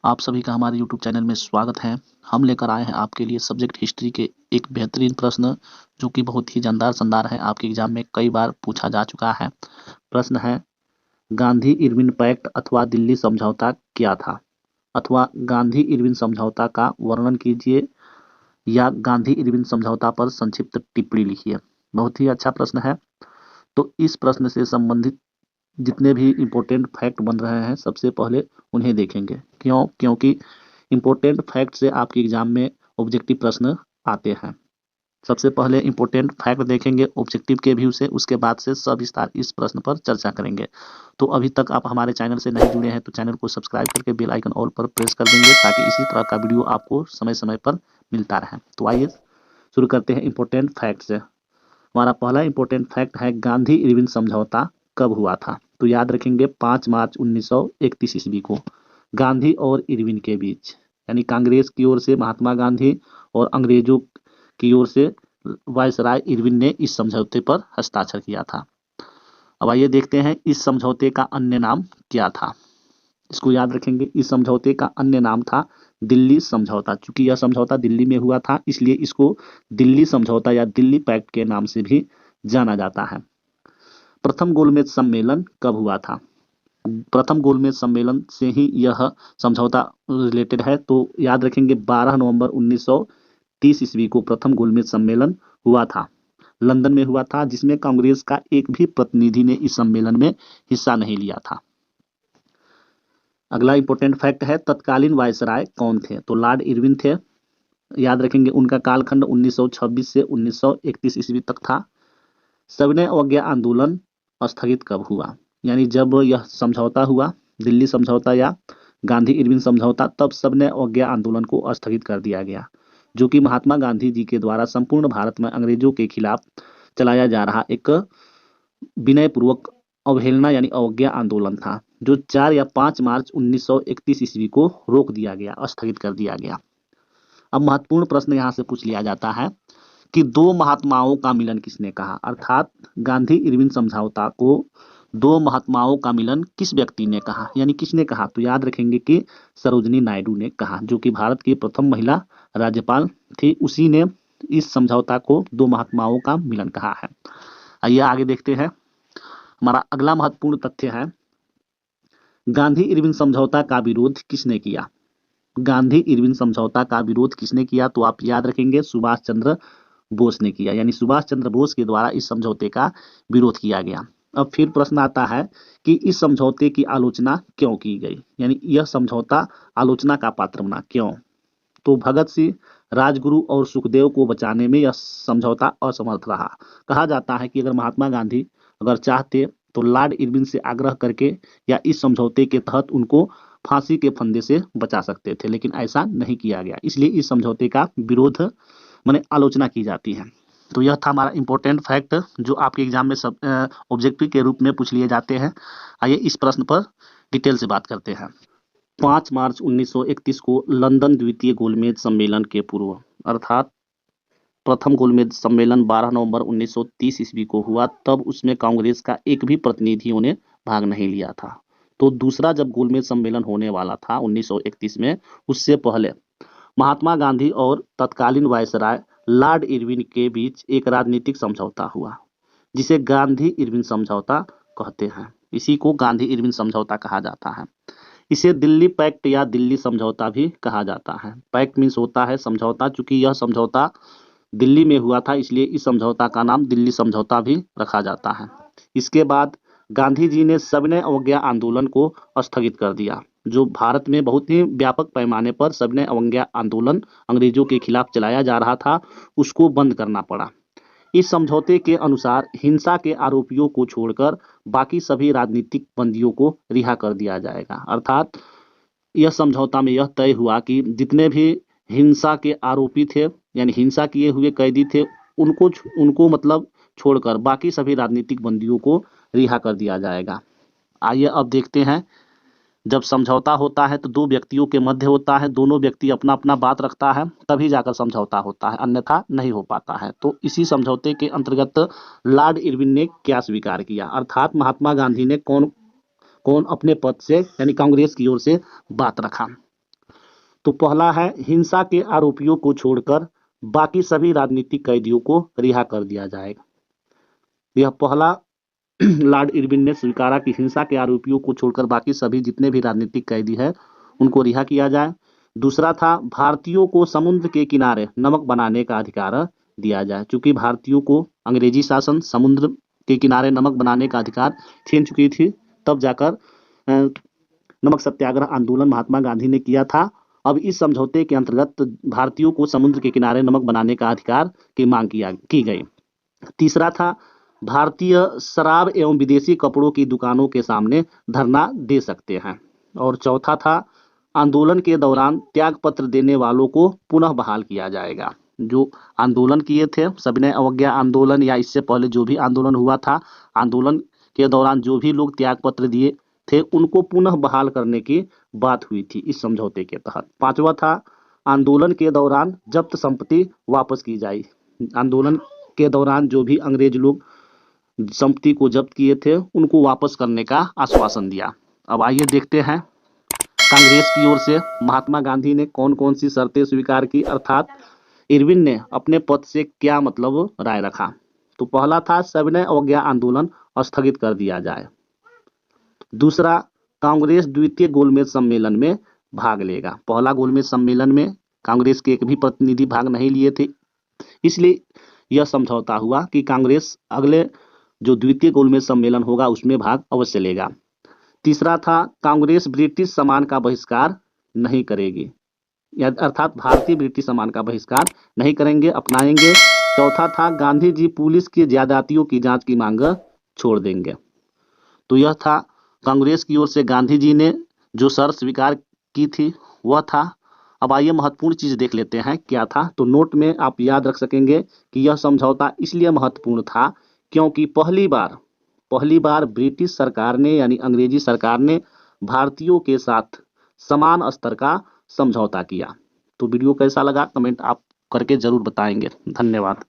आप सभी का हमारे यूट्यूब चैनल में स्वागत है। हम लेकर आए हैं आपके लिए सब्जेक्ट हिस्ट्री के एक बेहतरीन प्रश्न जो कि बहुत ही जानदार शानदार है। आपके एग्जाम में कई बार पूछा जा चुका है। प्रश्न है, गांधी इरविन पैक्ट अथवा दिल्ली समझौता क्या था? अथवा गांधी इरविन समझौता का वर्णन कीजिए या गांधी इरविन समझौता पर संक्षिप्त टिप्पणी लिखिए। बहुत ही अच्छा प्रश्न है। तो इस प्रश्न से संबंधित जितने भी इम्पोर्टेंट फैक्ट बन रहे हैं सबसे पहले उन्हें देखेंगे। क्योंकि इम्पोर्टेंट फैक्ट से आपके एग्जाम में ऑब्जेक्टिव प्रश्न आते हैं। सबसे पहले इम्पोर्टेंट फैक्ट देखेंगे ऑब्जेक्टिव के व्यू से, उसके बाद से सविस्तार इस प्रश्न पर चर्चा करेंगे। तो अभी तक आप हमारे चैनल से नहीं जुड़े हैं तो चैनल को सब्सक्राइब करके बेल आइकन ऑल पर प्रेस कर देंगे ताकि इसी तरह का वीडियो आपको समय समय पर मिलता रहे। तो आइए शुरू करते हैं इम्पोर्टेंट फैक्ट से। हमारा पहला इम्पोर्टेंट फैक्ट है, गांधी इरविन समझौता कब हुआ था? तो याद रखेंगे 5 मार्च 1931 ईस्वी को गांधी और इरविन के बीच, यानी कांग्रेस की ओर से महात्मा गांधी और अंग्रेजों की ओर से वायसराय इरविन ने इस समझौते पर हस्ताक्षर किया था। अब आइए देखते हैं इस समझौते का अन्य नाम क्या था। इसको याद रखेंगे, इस समझौते का अन्य नाम था दिल्ली समझौता। चूंकि यह समझौता दिल्ली में हुआ था इसलिए इसको दिल्ली समझौता या दिल्ली पैक्ट के नाम से भी जाना जाता है। प्रथम गोलमेज सम्मेलन कब हुआ था? प्रथम गोलमेज सम्मेलन से ही यह समझौता रिलेटेड है। तो याद रखेंगे 12 नवंबर 1930 ईस्वी को प्रथम गोलमेज सम्मेलन हुआ था, लंदन में हुआ था, जिसमें कांग्रेस का एक भी प्रतिनिधि ने इस सम्मेलन में हिस्सा नहीं लिया था। अगला इंपॉर्टेंट फैक्ट है, तत्कालीन वायसराय कौन थे? तो लॉर्ड इरविन थे। याद रखेंगे उनका कालखंड 1926 से 1931 ईस्वी तक था। सविनय अवज्ञा आंदोलन स्थगित कब हुआ? यानी जब यह समझौता हुआ, दिल्ली समझौता या गांधी इरविन समझौता, तब सविनय अवज्ञा आंदोलन को स्थगित कर दिया गया, जो कि महात्मा गांधी जी के द्वारा संपूर्ण भारत में अंग्रेजों के खिलाफ चलाया जा रहा एक विनय पूर्वक अवहेलना यानी अवज्ञा आंदोलन था, जो 4 या 5 मार्च 1931 ईस्वी को रोक दिया गया, स्थगित कर दिया गया। अब महत्वपूर्ण प्रश्न यहाँ से पूछ लिया जाता है कि दो महात्माओं का मिलन किसने कहा? अर्थात गांधी इरविन समझौता को दो महात्माओं का मिलन किस व्यक्ति ने कहा, यानी किसने कहा? तो याद रखेंगे कि सरोजिनी नायडू ने कहा, जो कि भारत की प्रथम महिला राज्यपाल थी। उसी ने इस समझौता को दो महात्माओं का मिलन कहा है। आइए आगे देखते हैं। हमारा अगला महत्वपूर्ण तथ्य है, गांधी इरविन समझौता का विरोध किसने किया? गांधी इरविन समझौता का विरोध किसने किया? तो आप याद रखेंगे सुभाष चंद्र बोस ने किया, यानी सुभाष चंद्र बोस के द्वारा इस समझौते का विरोध किया गया। अब फिर प्रश्न आता है कि इस समझौते की आलोचना क्यों की गई, यानी यह समझौता आलोचना का पात्र बना, क्यों? तो भगत सिंह, राजगुरु और सुखदेव को बचाने में यह समझौता असमर्थ रहा। कहा जाता है कि अगर महात्मा गांधी अगर चाहते तो लॉर्ड इरविन से आग्रह करके या इस समझौते के तहत उनको फांसी के फंदे से बचा सकते थे, लेकिन ऐसा नहीं किया गया। इसलिए इस समझौते का विरोध माने आलोचना की जाती है। तो यह था हमारा इंपॉर्टेंट फैक्ट जो आपके एग्जाम में सब ऑब्जेक्टिव के रूप में पूछ लिए जाते हैं। आइए इस प्रश्न पर डिटेल से बात करते हैं। 5 मार्च 1931 को लंदन द्वितीय गोलमेज सम्मेलन के पूर्व, अर्थात प्रथम गोलमेज सम्मेलन 12 नवंबर 1930 ईस्वी को हुआ, तब उसमें कांग्रेस का एक भी प्रतिनिधियों ने भाग नहीं लिया था। तो दूसरा जब गोलमेज सम्मेलन होने वाला था 1931 में, उससे पहले महात्मा गांधी और तत्कालीन वायसराय लॉर्ड इरविन के बीच एक राजनीतिक समझौता हुआ, जिसे गांधी इरविन समझौता कहते हैं। इसी को गांधी इरविन समझौता कहा जाता है। इसे दिल्ली पैक्ट या दिल्ली समझौता भी कहा जाता है। पैक्ट मीन्स होता है समझौता, चूंकि यह समझौता दिल्ली में हुआ था इसलिए इस समझौता का नाम दिल्ली समझौता भी रखा जाता है। इसके बाद गांधी जी ने सविनय अवज्ञा आंदोलन को स्थगित कर दिया, जो भारत में बहुत ही व्यापक पैमाने पर सविनय अवज्ञा आंदोलन अंग्रेजों के खिलाफ चलाया जा रहा था, उसको बंद करना पड़ा। इस समझौते के अनुसार हिंसा के आरोपियों को छोड़कर बाकी सभी राजनीतिक बंदियों को रिहा कर दिया जाएगा। अर्थात यह समझौता में यह तय हुआ कि जितने भी हिंसा के आरोपी थे यानी हिंसा किए हुए कैदी थे, उनको मतलब छोड़कर बाकी सभी राजनीतिक बंदियों को रिहा कर दिया जाएगा। आइए अब देखते हैं, जब समझौता होता है तो दो व्यक्तियों के मध्य होता है, दोनों व्यक्ति अपना अपना बात रखता है तभी जाकर समझौता होता है, अन्यथा नहीं हो पाता है। तो इसी समझौते के अंतर्गत लॉर्ड इरविन ने क्या स्वीकार किया, अर्थात महात्मा गांधी ने कौन कौन अपने पद से यानी कांग्रेस की ओर से बात रखा। तो पहला है हिंसा के आरोपियों को छोड़कर बाकी सभी राजनीतिक कैदियों को रिहा कर दिया जाएगा। यह पहला लॉर्ड इरविन ने स्वीकारा कि हिंसा के आरोपियों को छोड़कर बाकी सभी जितने भी राजनीतिक कैदी हैं उनको रिहा किया जाए। दूसरा था भारतीयों को समुद्र के किनारे नमक बनाने का अधिकार दिया जाए। चूंकि भारतीयों को अंग्रेजी शासन समुद्र के किनारे नमक बनाने का अधिकार छीन चुकी थी, तब जाकर नमक सत्याग्रह आंदोलन महात्मा गांधी ने किया था। अब इस समझौते के अंतर्गत भारतीयों को समुद्र के किनारे नमक बनाने का अधिकार की मांग की गई। तीसरा था भारतीय शराब एवं विदेशी कपड़ों की दुकानों के सामने धरना दे सकते हैं। और चौथा था आंदोलन के दौरान त्याग पत्र देने वालों को पुनः बहाल किया जाएगा। जो आंदोलन किए थे सविनय अवज्ञा आंदोलन या इससे पहले जो भी आंदोलन हुआ था, आंदोलन के दौरान जो भी लोग त्याग पत्र दिए थे उनको पुनः बहाल करने की बात हुई थी इस समझौते के तहत। पांचवा था आंदोलन के दौरान जब्त संपत्ति वापस की जाए। आंदोलन के दौरान जो भी अंग्रेज लोग संपत्ति को जब्त किए थे उनको वापस करने का आश्वासन दिया। अब आइए देखते हैं कांग्रेस की ओर से महात्मा गांधी ने कौन कौन सी शर्तें स्वीकार की, अर्थात इरविन ने अपने पद से क्या मतलब राय रखा। तो पहला था सविनय अवज्ञा आंदोलन स्थगित कर दिया जाए। दूसरा, कांग्रेस द्वितीय गोलमेज सम्मेलन में भाग लेगा। पहला गोलमेज सम्मेलन में कांग्रेस के एक भी प्रतिनिधि भाग नहीं लिए थे, इसलिए यह समझौता हुआ कि कांग्रेस अगले जो द्वितीय गोलमेज सम्मेलन होगा उसमें भाग अवश्य लेगा। तीसरा था कांग्रेस ब्रिटिश सामान का बहिष्कार नहीं करेगी, अर्थात भारतीय ब्रिटिश सामान का बहिष्कार नहीं करेंगे, अपनाएंगे। चौथा था गांधी जी पुलिस की ज्यादतियों की जांच की मांग छोड़ देंगे। तो यह था कांग्रेस की ओर से गांधी जी ने जो शर्त स्वीकार की थी वह था। अब आइए महत्वपूर्ण चीज देख लेते हैं क्या था। तो नोट में आप याद रख सकेंगे कि यह समझौता इसलिए महत्वपूर्ण था क्योंकि पहली बार ब्रिटिश सरकार ने यानी अंग्रेजी सरकार ने भारतीयों के साथ समान स्तर का समझौता किया। तो वीडियो कैसा लगा कमेंट आप करके जरूर बताएंगे। धन्यवाद।